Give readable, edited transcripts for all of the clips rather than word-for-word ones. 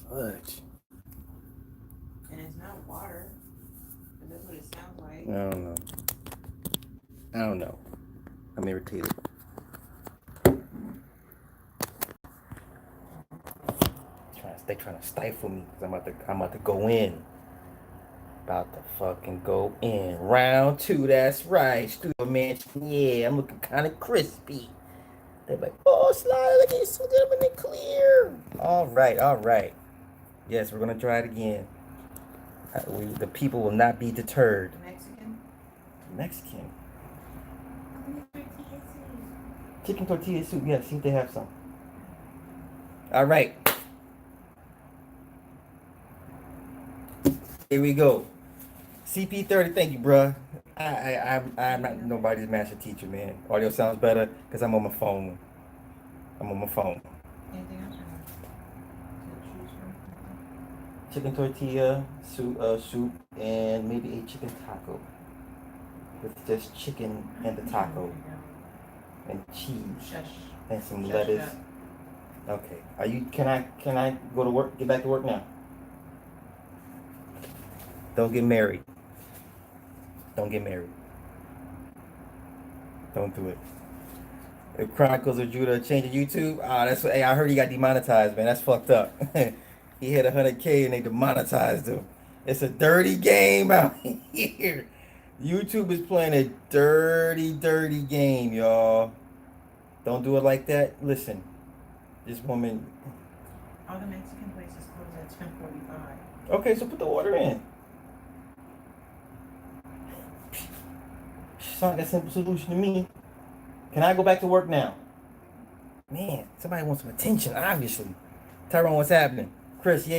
Fudge. And it's not water. But that's what it sounds like. I don't know. I don't know. I'm irritated. They trying to stifle me because I'm about to go in. About to fucking go in. Round two, that's right. Studio Mansion, yeah, I'm looking kind of crispy. They're like, oh, Sly, look at you, gentlemen, in clear. All right, all right. Yes, we're going to try it again. The people will not be deterred. Mexican? Mexican. Tortilla soup. Chicken tortilla soup, yeah, see if they have some. All right. Here we go. CP30, thank you, bruh. I'm not nobody's master teacher, man. Audio sounds better because I'm on my phone. I'm on my phone. Anything else or not? To choose from? Chicken tortilla, soup, and maybe a chicken taco with just chicken and the taco and cheese Shush. and some Shush lettuce. up. Okay. Are you? Can I go to work? Get back to work now. Don't get married. Don't get married. Don't do it. The Chronicles of Judah changing YouTube. Ah, that's what. Hey, I heard he got demonetized, man. That's fucked up. He hit 100K and they demonetized him. It's a dirty game out here. YouTube is playing a dirty, dirty game, y'all. Don't do it like that. Listen, this woman. All the Mexican places close at 10:45. Okay, so put the order in. Sounds like a simple solution to me. Can I go back to work now? Man, somebody wants some attention, obviously. Tyrone, what's happening? Chris, yeah.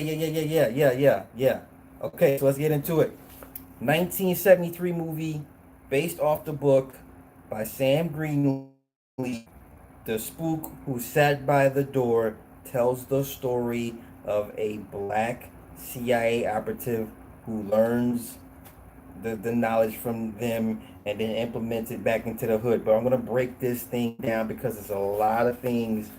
Okay, so let's get into it. 1973 movie based off the book by Sam Greenlee. The spook who sat by the door tells the story of a black CIA operative who learns the knowledge from them and then implements it back into the hood. But I'm going to break this thing down because there's a lot of things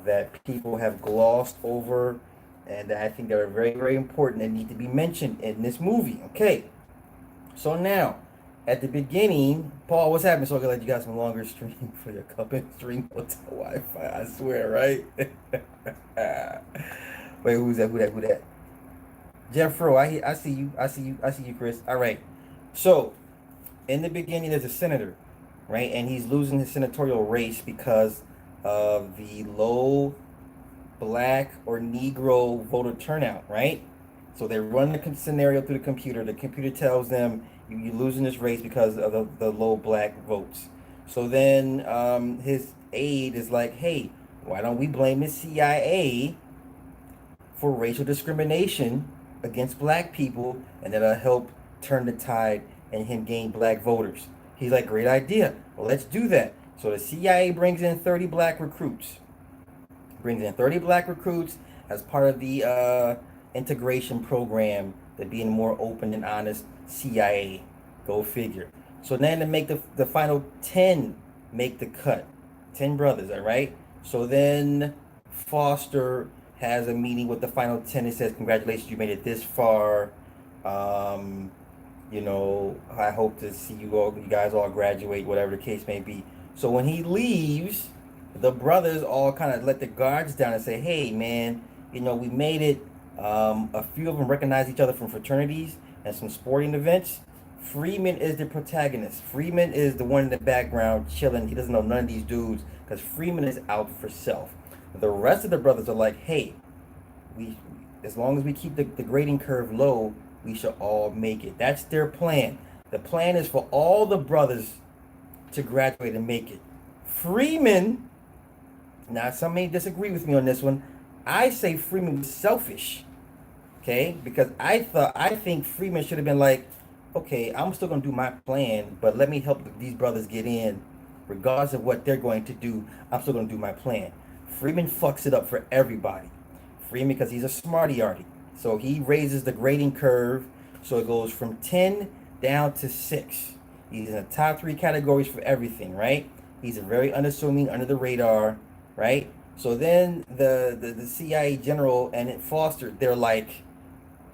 that people have glossed over and that I think that are very, very important and need to be mentioned in this movie. Okay, so now at the beginning, Paul, what's happening? So I can let you guys some longer stream for your company stream hotel Wi-Fi. I swear, right? Wait, who's that? Who that? Jeffro, I see you. I see you, Chris. All right. So in the beginning, there's a senator, right? And he's losing his senatorial race because of the low black or Negro voter turnout, right? So they run the scenario through the computer. The computer tells them you're losing this race because of the low black votes. So then his aide is like, hey, why don't we blame the CIA for racial discrimination against black people, and that'll help turn the tide and him gain black voters. He's like, great idea. Well, let's do that. So the CIA brings in 30 black recruits. Brings in 30 black recruits as part of the integration program to being more open and honest CIA. Go figure. So then to make the final 10 make the cut. 10 brothers, all right? So then Foster has a meeting with the final 10 and says, congratulations, you made it this far. Um, I hope to see you guys all graduate, whatever the case may be. So when he leaves, the brothers all kind of let the guards down and say, hey, man, we made it. A few of them recognize each other from fraternities and some sporting events. Freeman is the protagonist. Freeman is the one in the background chilling. He doesn't know none of these dudes because Freeman is out for self. The rest of the brothers are like, hey, we as long as we keep the grading curve low, we should all make it. That's their plan. The plan is for all the brothers to graduate and make it. Freeman, now some may disagree with me on this one. I say Freeman was selfish. Okay? Because I think Freeman should have been like, okay, I'm still gonna do my plan, but let me help these brothers get in. Regardless of what they're going to do, I'm still gonna do my plan. Freeman fucks it up for everybody. Freeman, because he's a smarty arty. So he raises the grading curve so it goes from 10 down to 6. He's in the top 3 categories for everything, right? He's a very unassuming, under the radar, right? So then the CIA general and Foster, they're like,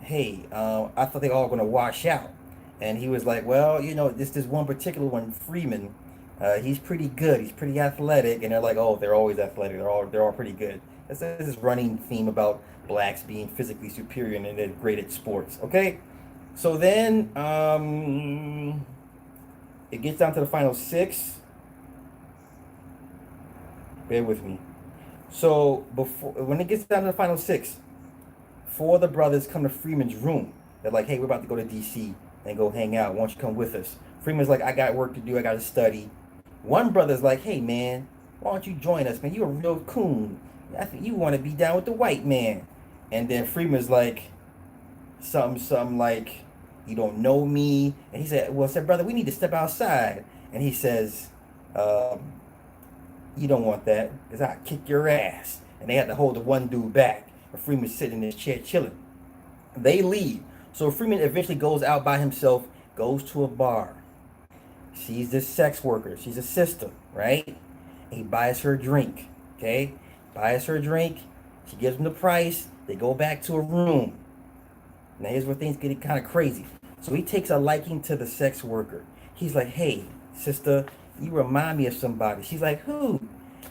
hey, I thought they all going to wash out. And he was like, well, this one particular one, Freeman, he's pretty good. He's pretty athletic. And they're like, oh, they're always athletic. They're all pretty good. That's this running theme about blacks being physically superior and they're great at sports. Okay, so then it gets down to the final six. Bear with me. So before when it gets down to the final six, four of the brothers come to Freeman's room. They're like, hey, we're about to go to DC and go hang out. Why don't you come with us? Freeman's like, I got work to do. I got to study. One brother's like, hey, man, why don't you join us, man? You're a real coon. I think you want to be down with the white man. And then Freeman's like, something like, you don't know me. And he said, well, said, brother, we need to step outside. And he says, um, you don't want that because I kick your ass. And they had to hold the one dude back. And Freeman's sitting in his chair chilling. They leave. So Freeman eventually goes out by himself, goes to a bar. She's this sex worker. She's a sister, right? And he buys her a drink. Okay? Buys her a drink. She gives him the price. They go back to a room. Now here's where things get kind of crazy. So he takes a liking to the sex worker. He's like, hey, sister, you remind me of somebody. She's like, who?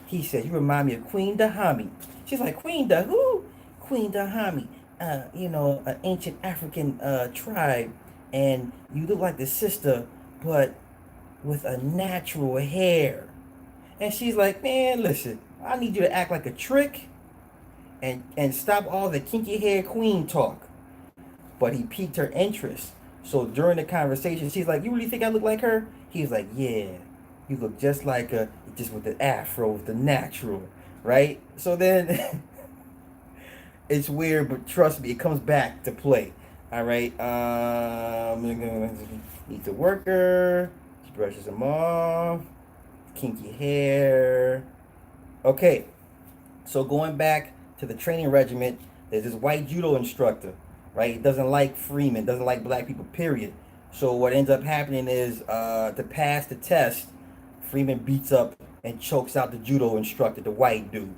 He says, you remind me of Queen Dahomey. She's like, Queen Da who? Queen Dahomey. An ancient African tribe. And you look like the sister, but with a natural hair. And she's like, man, listen, I need you to act like a trick and stop all the kinky hair queen talk. But he piqued her interest. So during the conversation, she's like, you really think I look like her? He's like, yeah, you look just like her, just with the afro, with the natural, right? So then it's weird, but trust me, it comes back to play. All right. Meets a worker. She brushes him off. Kinky hair. Okay. So going back to the training regiment, there's this white judo instructor, right? He doesn't like Freeman, doesn't like black people, period. So what ends up happening is to pass the test, Freeman beats up and chokes out the judo instructor, the white dude.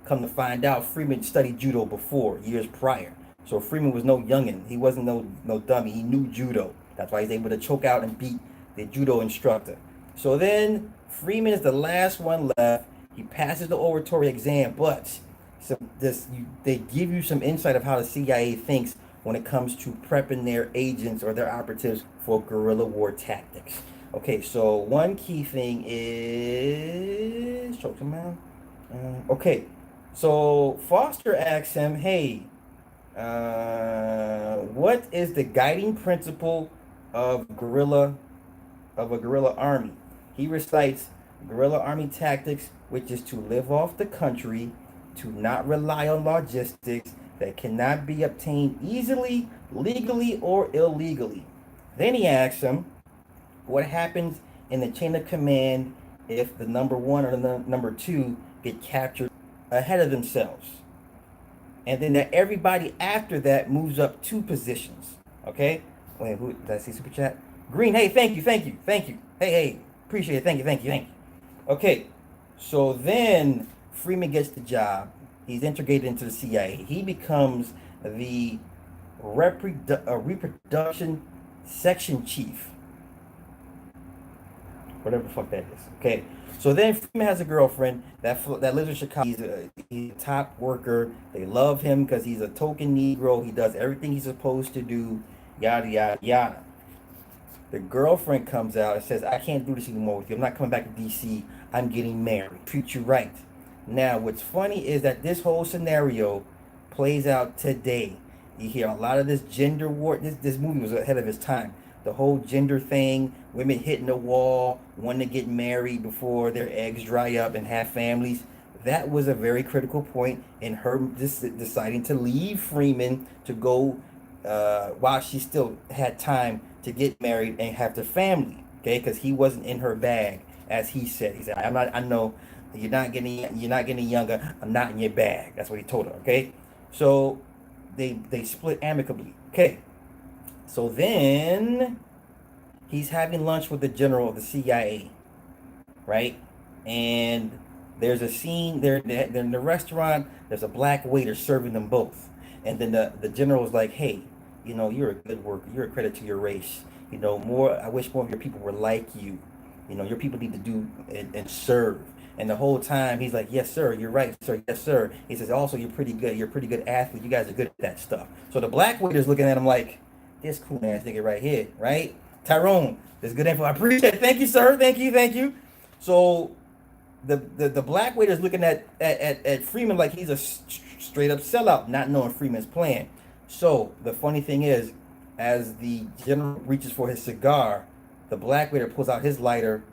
Come to find out, Freeman studied judo before, years prior. So Freeman was no youngin. He wasn't no dummy. He knew judo. That's why he's able to choke out and beat the judo instructor. So then Freeman is the last one left. He passes the oratory exam, but they give you some insight of how the CIA thinks when it comes to prepping their agents or their operatives for guerrilla war tactics. Okay, so one key thing is choke him out. Okay, so Foster asks him, "Hey, what is the guiding principle of a guerrilla army?" He recites guerrilla army tactics, which is to live off the country, to not rely on logistics that cannot be obtained easily, legally, or illegally. Then he asks him, what happens in the chain of command if the number one or the number two get captured ahead of themselves? And then that everybody after that moves up two positions. Okay? Wait, who did I see super chat? Green, hey, thank you. Hey, appreciate it. Thank you. Okay, so then Freeman gets the job. He's integrated into the CIA. He becomes the reproduction section chief. Whatever the fuck that is. Okay, so then Freeman has a girlfriend that lives in Chicago. He's a top worker. They love him because he's a token Negro. He does everything he's supposed to do. Yada, yada, yada. The girlfriend comes out and says, I can't do this anymore with you. I'm not coming back to DC. I'm getting married. Treat you right. Now, what's funny is that this whole scenario plays out today. You hear a lot of this gender war. This movie was ahead of its time. The whole gender thing, women hitting the wall, wanting to get married before their eggs dry up and have families. That was a very critical point in her deciding to leave Freeman to go while she still had time to get married and have the family. Okay, because he wasn't in her bag, as he said. He said, "I'm not. I know you're not getting younger. I'm not in your bag." That's what he told her. Okay, so they split amicably. Okay, so then he's having lunch with the general of the CIA, right? And There's a scene there. They're in the restaurant. There's a black waiter serving them both, and then the general is like, "Hey, you're a good worker. You're a credit to your race. More. I wish more of your people were like you. Your people need to do and serve." And the whole time he's like, "Yes, sir. You're right, sir. Yes, sir." He says, "Also, you're pretty good. You're a pretty good athlete. You guys are good at that stuff." So the black waiter's looking at him like, "This cool ass nigga right here, right?" Tyrone, this good info. I appreciate it. Thank you, sir. Thank you. Thank you. So the black waiter's looking at Freeman like he's a straight up sellout, not knowing Freeman's plan. So the funny thing is, as the general reaches for his cigar, the black waiter pulls out his lighter,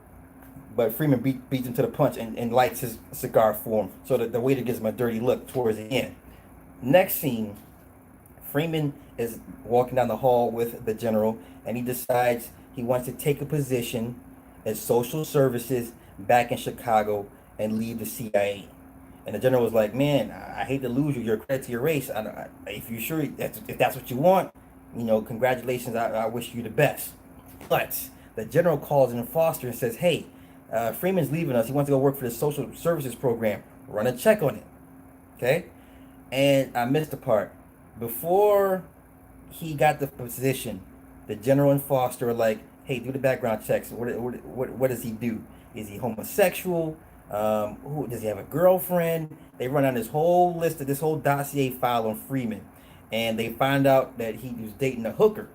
but Freeman beats him to the punch and lights his cigar for him. So the waiter gives him a dirty look towards the end. Next scene, Freeman is walking down the hall with the general, and he decides he wants to take a position in social services back in Chicago and leave the CIA. And the general was like, "Man, I hate to lose you. You're a credit to your race. If you're sure if that's what you want, congratulations. I wish you the best." But the general calls in Foster and says, "Hey, Freeman's leaving us. He wants to go work for the social services program. Run a check on it." Okay? And I missed the part. Before he got the position, the general and Foster are like, "Hey, do the background checks. What does he do? Is he homosexual? Who does he have a girlfriend?" They run on this whole list of this whole dossier file on Freeman, and they find out that he was dating a hooker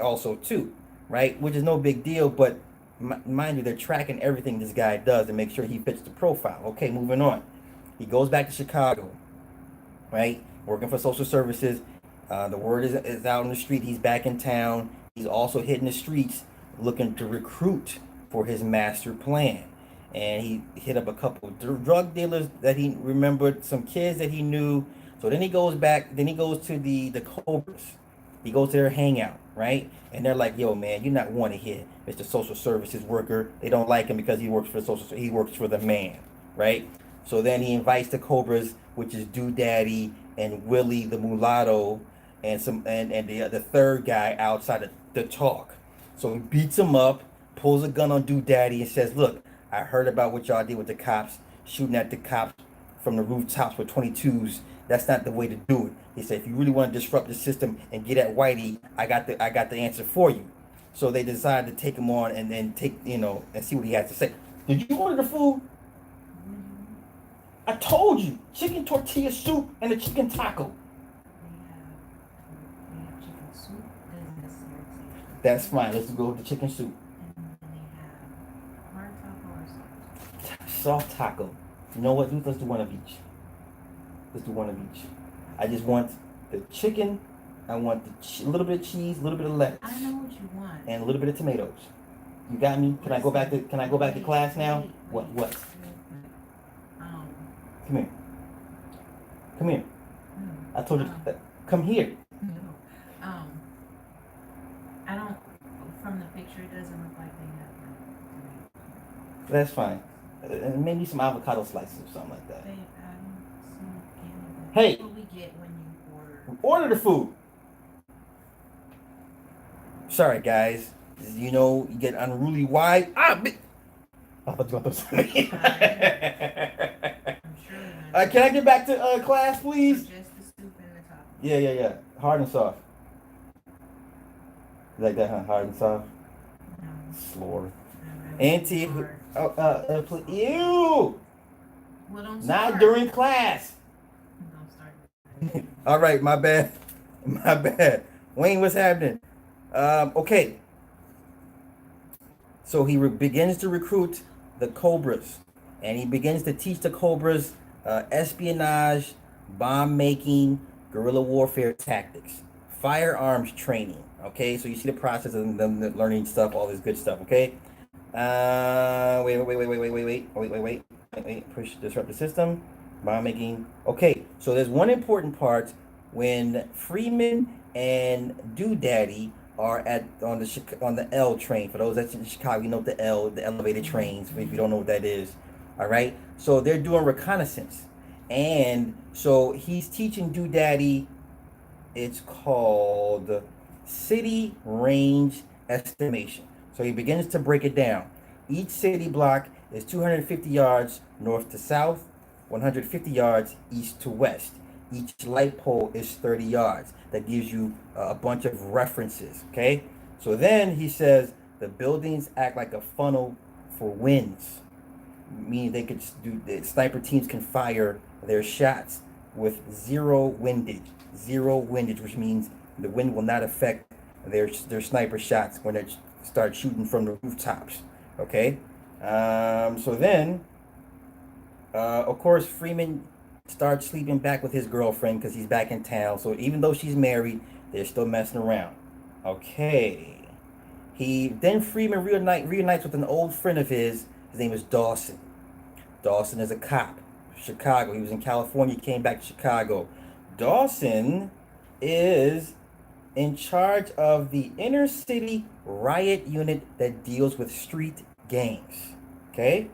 also too, right? Which is no big deal, but mind you, they're tracking everything this guy does to make sure he fits the profile. Okay, moving on. He goes back to Chicago, right? Working for social services. The word is out on the street. He's back in town. He's also hitting the streets looking to recruit for his master plan. And he hit up a couple of drug dealers that he remembered, some kids that he knew. So then he goes back. Then he goes to the Cobras. He goes to their hangout, right? And they're like, "Yo, man, you're not wanted here, Mr. Social Services worker." They don't like him because he works for He works for the man, right? So then he invites the Cobras, which is Daddy and Willie the mulatto, and the third guy outside the talk. So he beats him up, pulls a gun on Daddy, and says, "Look, I heard about what y'all did with the cops, shooting at the cops from the rooftops with 22s. That's not the way to do it." He said, "If you really want to disrupt the system and get at Whitey, I got the answer for you." So they decided to take him on and then and see what he has to say. "Did you order the food?" "I told you, chicken tortilla soup and a chicken taco." They have chicken soup. Doesn't necessarily say. "That's fine. Let's go with the chicken soup." And then they have hard taco or soft. Soft taco. You know what? Let's do one of each. Let's do one of each. I just want the chicken. I want a little bit of cheese, a little bit of lettuce. I know what you want. And a little bit of tomatoes. You got me? Can I go back to class now? What? Come here. Come here. I told you. Come here. No. I don't. From the picture, it doesn't look like they have. That's fine. Maybe some avocado slices or something like that. I don't see Hey. That's what we get when you Order the food. Sorry, guys. You get unruly wide. I'm sure. Can I get back to class, please? Just the soup and the top. Yeah. Hard and soft. You like that, huh? Hard and soft. No. Slore. Really Auntie. hard. Ew. Well, don't Not start. during class. Don't start. All right, my bad. Wayne, what's happening? Okay. So he begins to recruit the Cobras, and he begins to teach the Cobras espionage, bomb making, guerrilla warfare tactics, firearms training. Okay, so you see the process of them learning stuff, all this good stuff. Okay. Wait. Push, disrupt the system, bomb making. Okay, so there's one important part when Freeman and Daddy are on the L train. For those that's in Chicago, you know the elevated trains. If you don't know what that is, all right. So they're doing reconnaissance, and so he's teaching Daddy. It's called city range estimation. So he begins to break it down. Each city block is 250 yards north to south, 150 yards east to west. Each light pole is 30 yards. That gives you a bunch of references, okay? So then he says the buildings act like a funnel for winds, meaning they could do, the sniper teams can fire their shots with zero windage, which means the wind will not affect their sniper shots when they start shooting from the rooftops. Okay, so then, of course, Freeman starts sleeping back with his girlfriend because he's back in town. So even though she's married, they're still messing around. Okay, Freeman reunites with an old friend of his. His name is Dawson. Dawson is a cop. Chicago. He was in California, came back to Chicago. Dawson is in charge of the inner city riot unit that deals with street gangs. Okay?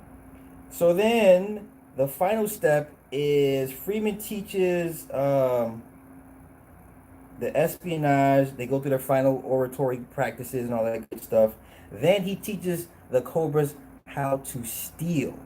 So then the final step is Freeman teaches the espionage. They go through their final oratory practices and all that good stuff. Then he teaches the Cobras how to steal.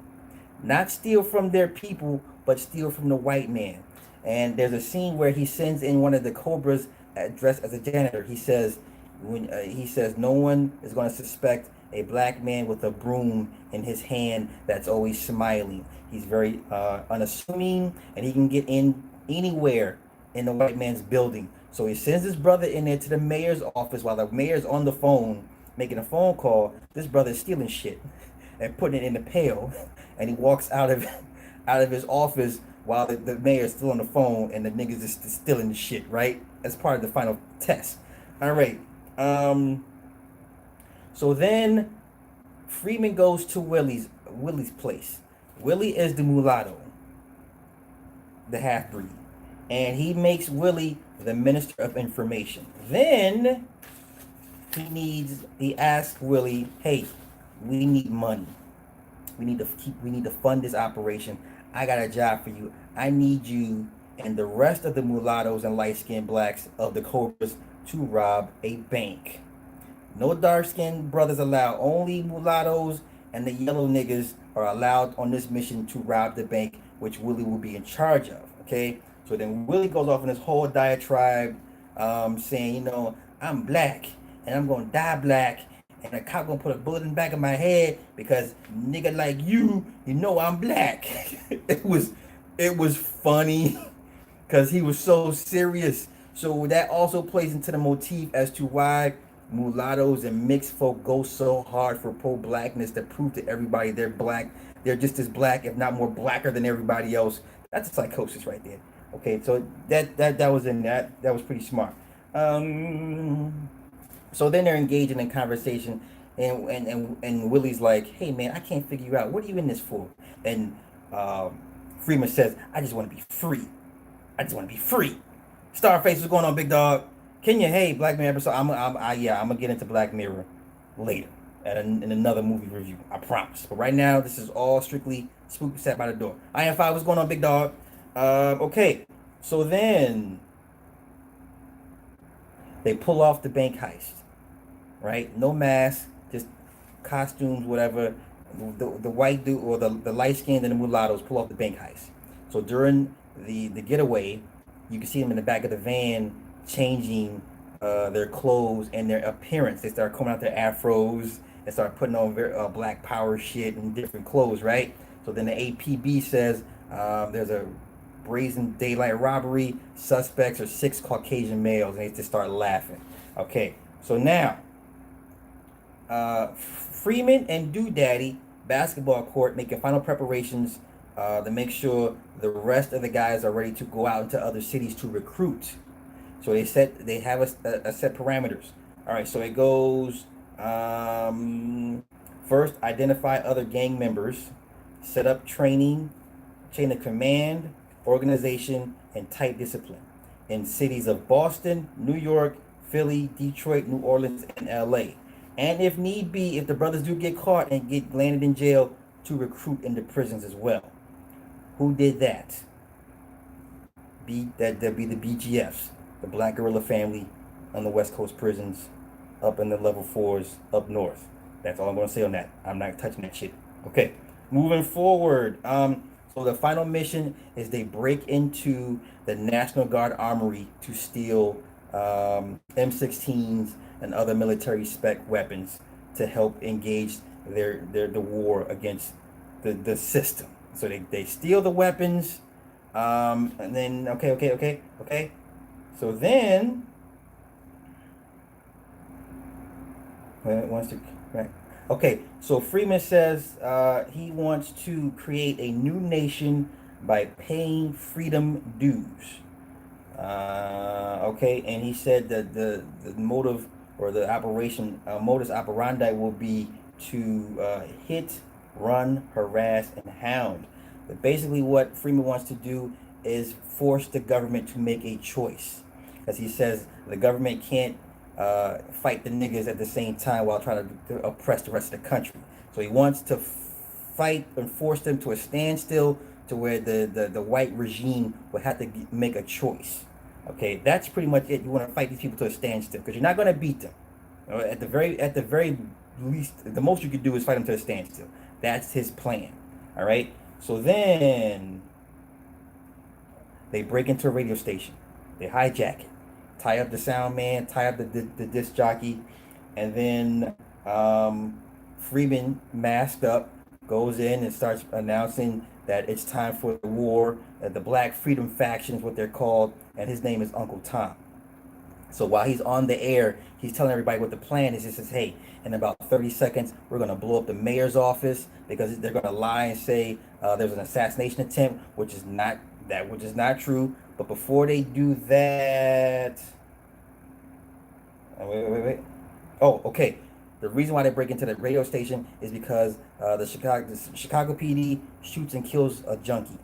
Not steal from their people, but steal from the white man. And there's a scene where he sends in one of the Cobras dressed as a janitor. He says no one is going to suspect a black man with a broom in his hand that's always smiling. He's very unassuming, and he can get in anywhere in the white man's building. So he sends his brother in there to the mayor's office while the mayor's on the phone making a phone call. This brother is stealing shit and putting it in the pail, and he walks out of his office while the mayor's still on the phone and the niggas is stealing the shit, right? That's part of the final test. All right. So then Freeman goes to Willie's place. Willie is the mulatto, the half-breed, and he makes Willie the minister of information. Then he asks Willie, hey, we need money. We need to fund this operation. I got a job for you. I need you and the rest of the mulattoes and light-skinned blacks of the Cobras to rob a bank. No dark-skinned brothers allowed. Only mulattoes and the yellow niggas are allowed on this mission to rob the bank, which Willie will be in charge of. Okay? So then Willie goes off in this whole diatribe, saying, I'm black and I'm gonna die black, and a cop gonna put a bullet in the back of my head because nigga like I'm black. It was funny because he was so serious. So that also plays into the motif as to why mulattoes and mixed folk go so hard for pro-blackness to prove to everybody they're black. They're just as black, if not more blacker than everybody else. That's a psychosis right there. Okay, so that was in that. That was pretty smart. So then they're engaging in conversation, and Willie's like, hey man, I can't figure you out. What are you in this for? And Freeman says, I just want to be free. I just want to be free. Starface, what's going on, big dog? Hey, Black Mirror episode. I'm gonna get into Black Mirror later in another movie review. I promise. But right now, this is all strictly Spook sat by the door. I am 5. What's going on, big dog? Okay. So then they pull off the bank heist. Right? No mask, just costumes, whatever. The white dude or the light skinned and the mulattoes pull off the bank heist. So during the getaway, you can see them in the back of the van changing their clothes and their appearance. They start coming out their afros and start putting on black power shit and different clothes, right? So then the APB says there's a brazen daylight robbery. Suspects are 6 Caucasian males, and they just start laughing. Okay, so now Freeman and Doodaddy basketball court making final preparations to make sure the rest of the guys are ready to go out into other cities to recruit. So they have a set parameters. All right, so it goes first, identify other gang members, set up training, chain of command, organization, and tight discipline in cities of Boston, New York, Philly, Detroit, New Orleans, and LA. And if need be, if the brothers do get caught and get landed in jail, to recruit into prisons as well. Who did that? That'd be the BGFs, the Black Guerrilla Family on the West Coast prisons, up in the level 4s up north. That's all I'm going to say on that. I'm not touching that shit. Okay. Moving forward, so the final mission is they break into the National Guard armory to steal M16s and other military spec weapons to help engage the war against the system. So they steal the weapons, and then okay. So then, wants to right. Okay, so Freeman says he wants to create a new nation by paying freedom dues. Okay, and he said that the motive or the operation modus operandi will be to hit, run, harass, and hound. But basically, what Freeman wants to do is force the government to make a choice, as he says the government can't fight the niggas at the same time while trying to oppress the rest of the country. So he wants to fight and force them to a standstill to where the white regime will have to make a choice. Okay, that's pretty much it. You want to fight these people to a standstill because you're not going to beat them. At the very least, the most you could do is fight them to a standstill. That's his plan. All right. So then they break into a radio station. They hijack it, tie up the sound man, tie up the disc jockey, and then Freeman, masked up, goes in and starts announcing that it's time for the war. The Black Freedom Faction is what they're called, and his name is Uncle Tom. So while he's on the air, he's telling everybody what the plan is. He says, hey, in about 30 seconds, we're going to blow up the mayor's office because they're going to lie and say there's an assassination attempt, which is not true. But before they do that, wait. Oh, okay. The reason why they break into the radio station is because the Chicago PD shoots and kills a junkie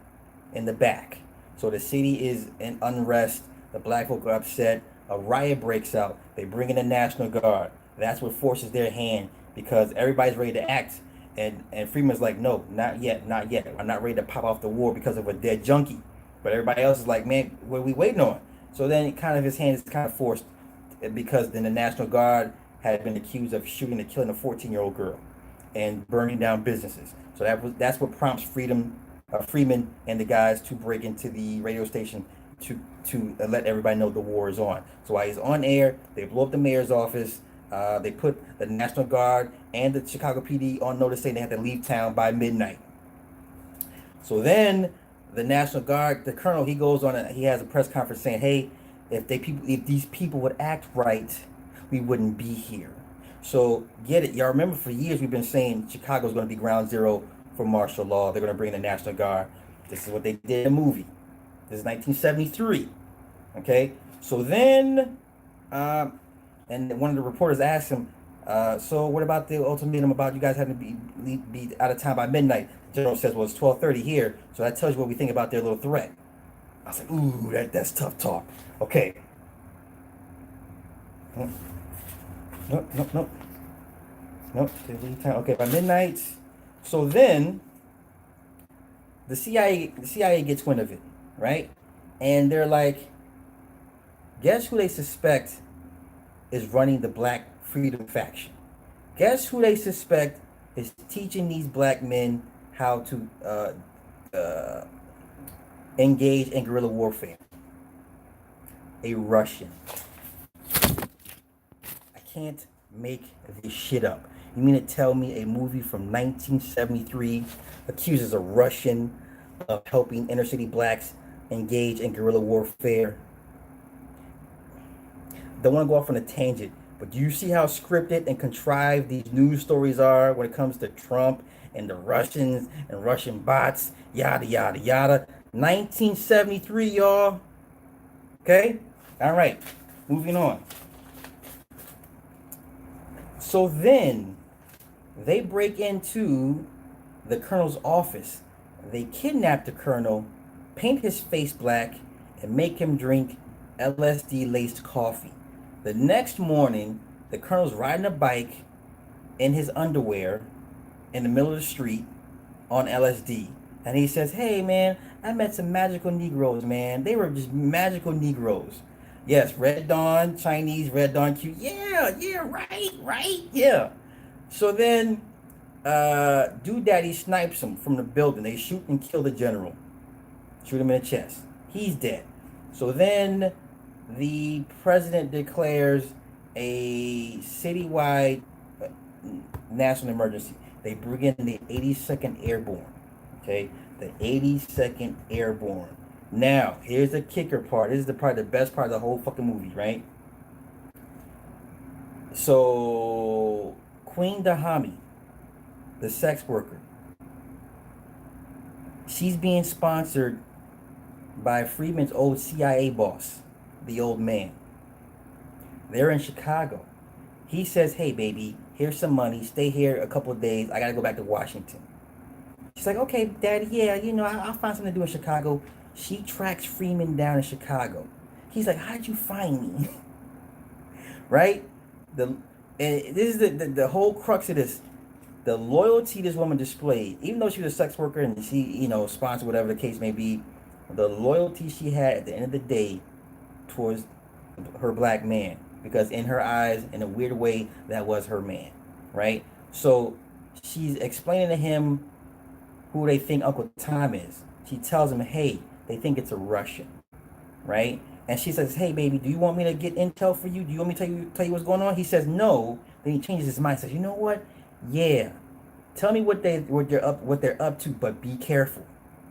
in the back. So the city is in unrest. The black folk are upset. A riot breaks out. They bring in the National Guard. That's what forces their hand because everybody's ready to act. And Freeman's like, no, not yet. I'm not ready to pop off the war because of a dead junkie. But everybody else is like, man, what are we waiting on? So then kind of his hand is kind of forced because then the National Guard had been accused of shooting and killing a 14-year-old girl and burning down businesses. So that's what prompts Freeman and the guys to break into the radio station to let everybody know the war is on. So while he's on air, they blow up the mayor's office. They put the National Guard and the Chicago PD on notice saying they have to leave town by midnight. So then the National Guard, the colonel, he goes on he has a press conference saying, hey, if these people would act right, we wouldn't be here. So get it. Y'all remember for years we've been saying Chicago's going to be ground zero for martial law. They're going to bring the National Guard. This is what they did in the movie. This is 1973. Okay? So then, and one of the reporters asked him, so what about the ultimatum about you guys having to be out of town by midnight? The general says, well, it's 12:30 here, so that tells you what we think about their little threat. I was like, ooh, that's tough talk. Okay. Nope. Okay, by midnight. So then, the CIA gets wind of it, right? And they're like, guess who they suspect is running the Black Freedom Faction? Guess who they suspect is teaching these black men how to engage in guerrilla warfare? A Russian. I can't make this shit up. You mean to tell me a movie from 1973 accuses a Russian of helping inner city blacks engage in guerrilla warfare? Don't want to go off on a tangent, but do you see how scripted and contrived these news stories are when it comes to Trump and the Russians and Russian bots, yada, yada, yada. 1973, y'all. Okay? All right. Moving on. So then they break into the colonel's office. They kidnap the colonel, paint his face black, and make him drink LSD-laced coffee. The next morning, the colonel's riding a bike in his underwear in the middle of the street on LSD. And he says, hey, man, I met some magical Negroes, man. They were just magical Negroes. Yes, Red Dawn, Chinese, Red Dawn Q. Yeah, right, yeah. So then Dude Daddy snipes him from the building. They shoot and kill the general. Shoot him in the chest. He's dead. So then the president declares a citywide national emergency. They bring in the 82nd Airborne. Okay? The 82nd Airborne. Now, here's the kicker part. This is the best part of the whole fucking movie, right? So, Queen Dahami, the sex worker, she's being sponsored by Freeman's old CIA boss, the old man. They're in Chicago. He says, hey, baby, here's some money. Stay here a couple of days. I got to go back to Washington. She's like, okay, Daddy, yeah, I'll find something to do in Chicago. She tracks Freeman down in Chicago. He's like, how did you find me? Right? And this is the whole crux of this. The loyalty this woman displayed, even though she was a sex worker and she, sponsored whatever the case may be, the loyalty she had at the end of the day towards her black man. Because in her eyes, in a weird way, that was her man. Right? So she's explaining to him who they think Uncle Tom is. She tells him, hey, they think it's a Russian. Right? And she says, hey, baby, do you want me to get intel for you? Do you want me to tell you what's going on? He says, no. Then he changes his mind. Says, you know what? Yeah. Tell me what they're up to, but be careful.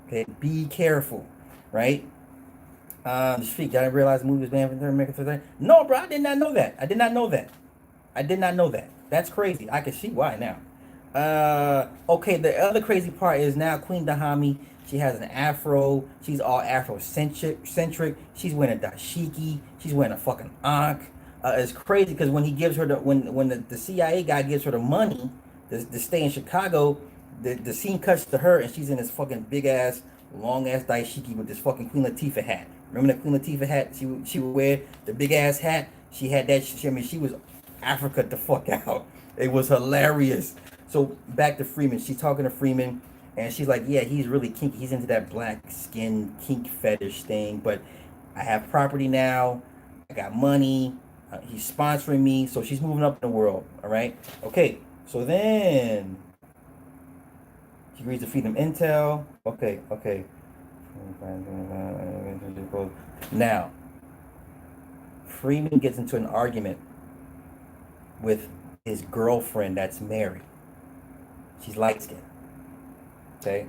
Okay? Be careful. Right? Speak. I didn't realize the movie was banned from America. No, bro, I did not know that. I did not know that. That's crazy. I can see why now. Okay, the other crazy part is now Queen Dahami, she has an afro. She's all Afro-centric. She's wearing a dashiki. She's wearing a fucking ankh. It's crazy because when he gives her when the CIA guy gives her the money to stay in Chicago, the scene cuts to her and she's in this fucking big ass, long ass dashiki with this fucking Queen Latifah hat. Remember the Queen Latifah hat she would wear? The big ass hat? She had that shit. I mean, she was Africa the fuck out. It was hilarious. So back to Freeman. She's talking to Freeman and she's like, yeah, he's really kinky. He's into that black skin kink fetish thing. But I have property now. I got money. He's sponsoring me. So she's moving up in the world. All right. Okay. So then she agrees to feed him intel. Okay. Now, Freeman gets into an argument with his girlfriend that's married. She's light skinned. Okay?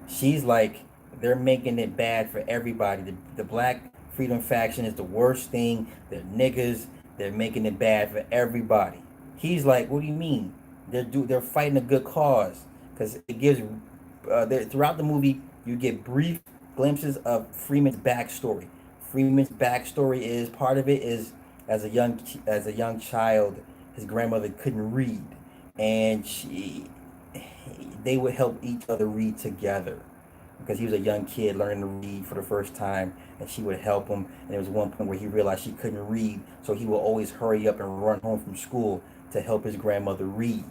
She's like, they're making it bad for everybody. The Black Freedom Faction is the worst thing. They're niggas. They're making it bad for everybody. He's like, what do you mean? They're fighting a good cause. Because it gives, throughout the movie, you get brief glimpses of Freeman's backstory. Freeman's backstory is, part of it is, as a young child, his grandmother couldn't read. And they would help each other read together because he was a young kid learning to read for the first time, and she would help him. And there was one point where he realized she couldn't read, so he would always hurry up and run home from school to help his grandmother read,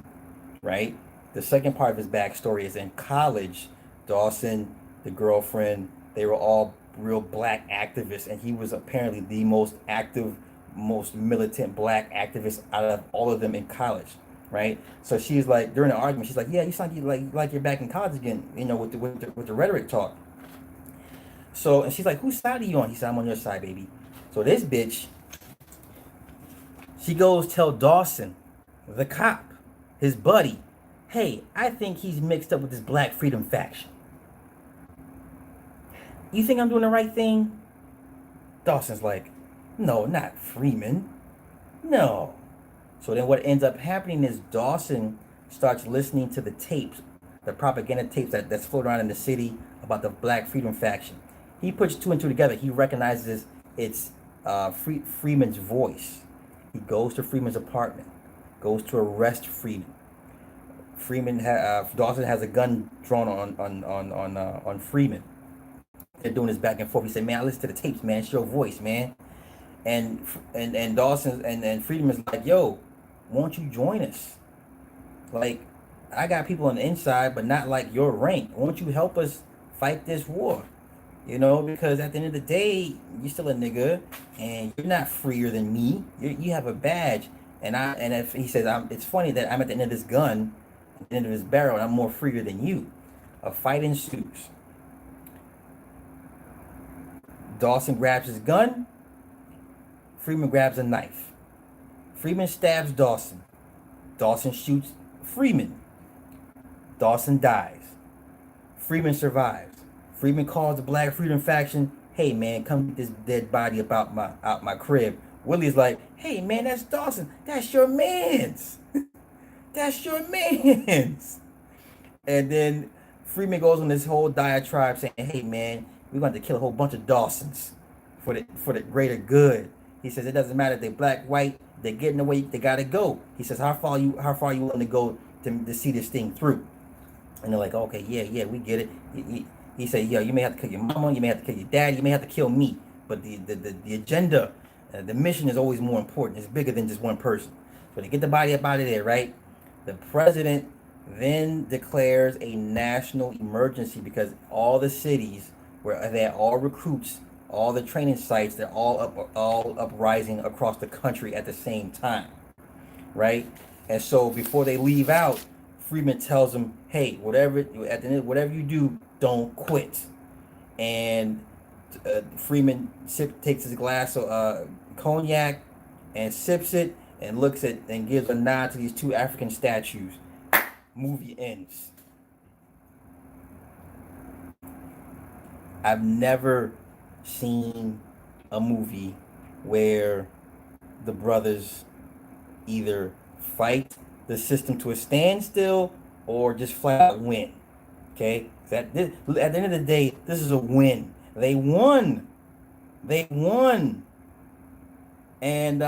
right? The second part of his backstory is in college. Dawson, the girlfriend, they were all real black activists, and he was apparently the most active, most militant black activist out of all of them in college. Right, so she's like, during the argument, she's like, "Yeah, you sound like you're back in college again, with the rhetoric talk." So, and she's like, "Whose side are you on?" He said, "I'm on your side, baby." So this bitch, she goes tell Dawson, the cop, his buddy, "Hey, I think he's mixed up with this Black Freedom Faction. You think I'm doing the right thing?" Dawson's like, "No, not Freeman. No." So then what ends up happening is Dawson starts listening to the tapes, the propaganda tapes that's floating around in the city about the Black Freedom Faction. He puts two and two together. He recognizes it's Freeman's voice. He goes to Freeman's apartment, goes to arrest Freeman. Dawson has a gun drawn on Freeman. They're doing this back and forth. He said, "Man, I listen to the tapes, man. It's your voice, man." And Dawson and Freeman's like, "Yo, won't you join us? Like, I got people on the inside, but not like your rank. Won't you help us fight this war? Because at the end of the day, you're still a nigga, and you're not freer than me. You have a badge." And if he says, "It's funny that I'm at the end of this gun, At the end of his barrel, and I'm more freer than you. A fight ensues. Dawson grabs his gun. Freeman grabs a knife. Freeman stabs Dawson. Dawson shoots Freeman. Dawson dies. Freeman survives. Freeman calls the Black Freedom faction, hey man, come get this dead body out my crib. Willie's like, hey man, that's Dawson. That's your man's. That's your man's. And then Freeman goes on this whole diatribe saying, hey man, we're going to kill a whole bunch of Dawsons for the greater good. He says it doesn't matter if they're black, white, they're getting away, they gotta go. He says, how far you willing to go to see this thing through? And they're like, okay, yeah, we get it. He said, yo, you may have to kill your mama, you may have to kill your dad, you may have to kill me, but the agenda, the mission is always more important. It's bigger than just one person. So they get the body up out of there, right? The president then declares a national emergency because all the cities where they had all recruits, all the training sites, they're all uprising across the country at the same time, right? And so before they leave out, Freeman tells them, "Hey, whatever you do, don't quit." And Freeman takes his glass of cognac and sips it and looks at and gives a nod to these two African statues. Movie ends. I've never seen a movie where the brothers either fight the system to a standstill or just flat out win. Okay? At the end of the day, this is a win. They won. And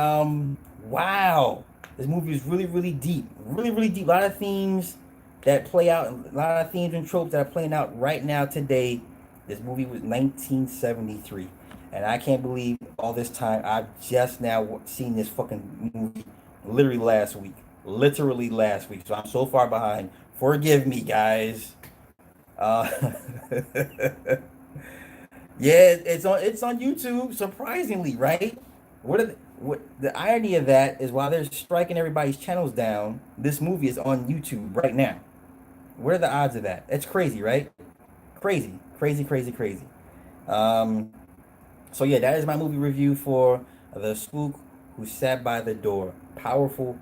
wow. This movie is really, really deep. Really, really deep. A lot of themes that play out, a lot of themes and tropes that are playing out right now today. This movie was 1973. And I can't believe all this time I've just now seen this fucking movie literally last week. So I'm so far behind. Forgive me, guys. Yeah, it's on YouTube, surprisingly, right? What the irony of that is while they're striking everybody's channels down, this movie is on YouTube right now. What are the odds of that? It's crazy, right? Crazy. Um, so yeah, that is my movie review for The Spook Who Sat by the Door. Powerful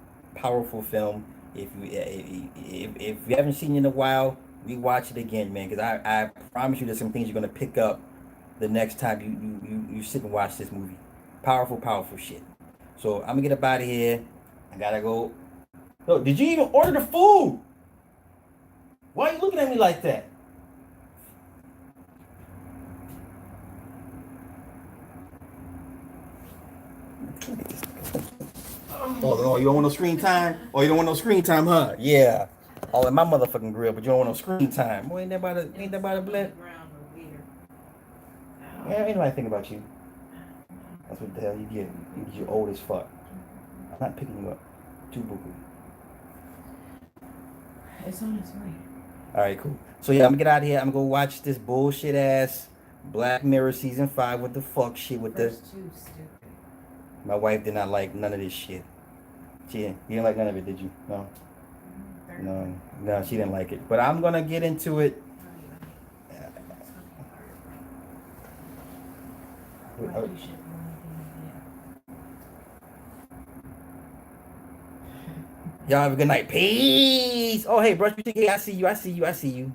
film. If you haven't seen it in a while, rewatch it again, man. Because I promise you, there's some things you're gonna pick up the next time you sit and watch this movie. Powerful shit. So I'm gonna get up out of here. I gotta go. Yo, did you even order the food? Why are you looking at me like that? Oh, you don't want no screen time? Oh, you don't want no screen time, huh? Yeah. All in my motherfucking grill, but you don't want no screen time. Boy, ain't that about a blend? Yeah, ain't nobody think about you. That's what the hell you get. You're old as fuck. I'm not picking you up. Too buku. It's on its way. Alright, cool. So yeah, I'm gonna get out of here. I'm gonna go watch this bullshit ass Black Mirror season 5 with the fuck shit with First two stupid. My wife did not like none of this shit. You didn't like none of it, did you? No. No, she didn't like it. But I'm gonna get into it. Y'all have a good night. Peace. Oh, hey, brush your teeth. Hey, I see you.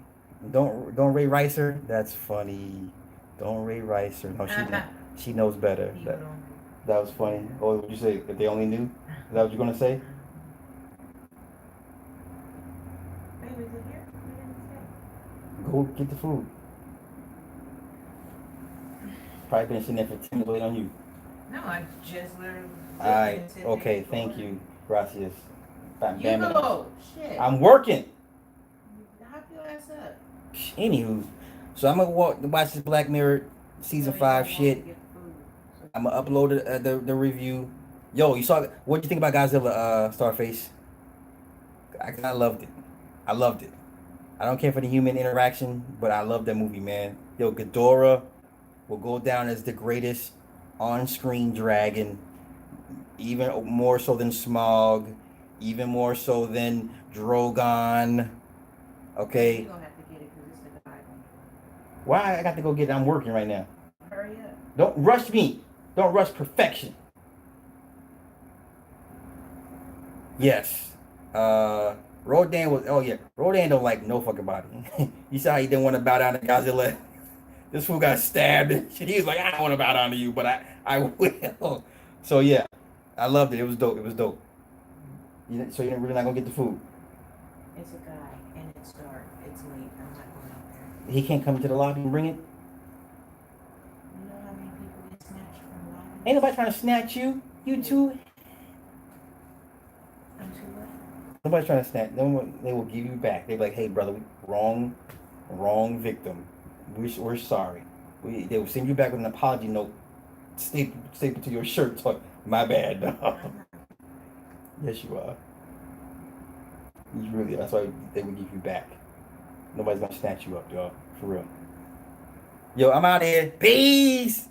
Don't Ray Ricer. That's funny. Don't Ray Ricer. No, she knows better. That was funny. Oh, what did you say? If they only knew? Is that what you're gonna say? Go get the food. Probably been sitting there for 10 minutes waiting on you. No, I just literally. Alright, okay, thank you. Gracias. You go. Shit. I'm working. Hop your ass up. Anywho, so I'm gonna watch this Black Mirror season 5 shit. I'm gonna upload the review. Yo, you saw what do you think about Godzilla Starface? I loved it. I don't care for the human interaction, but I love that movie, man. Yo, Ghidorah will go down as the greatest on-screen dragon, even more so than Smog, even more so than Drogon. Okay. You're gonna have to get it because it's the guy. Why I got to go get it? I'm working right now. Hurry up. Don't rush me. Don't rush perfection. Yes. Rodan was. Oh yeah. Rodan don't like no fucking body. You saw how he didn't want to bow down to Godzilla. This fool got stabbed and shit. He was like, I don't want to bow down to you, but I will. So yeah, I loved it. It was dope. It was dope. So you're really not gonna get the food. It's a guy and it's dark. It's late. I'm not going out there. He can't come into the lobby and bring it. You know how many people get snatched from lobbies? Ain't nobody trying to snatch you. You too. I'm too late. Nobody's trying to snatch. They will give you back. They be like, hey brother, wrong victim. We're sorry. They will send you back with an apology note, stapled to your shirt. So, my bad, dog. Yes, you are. You really. That's why they will give you back. Nobody's gonna snatch you up, dog. For real. Yo, I'm out of here. Peace.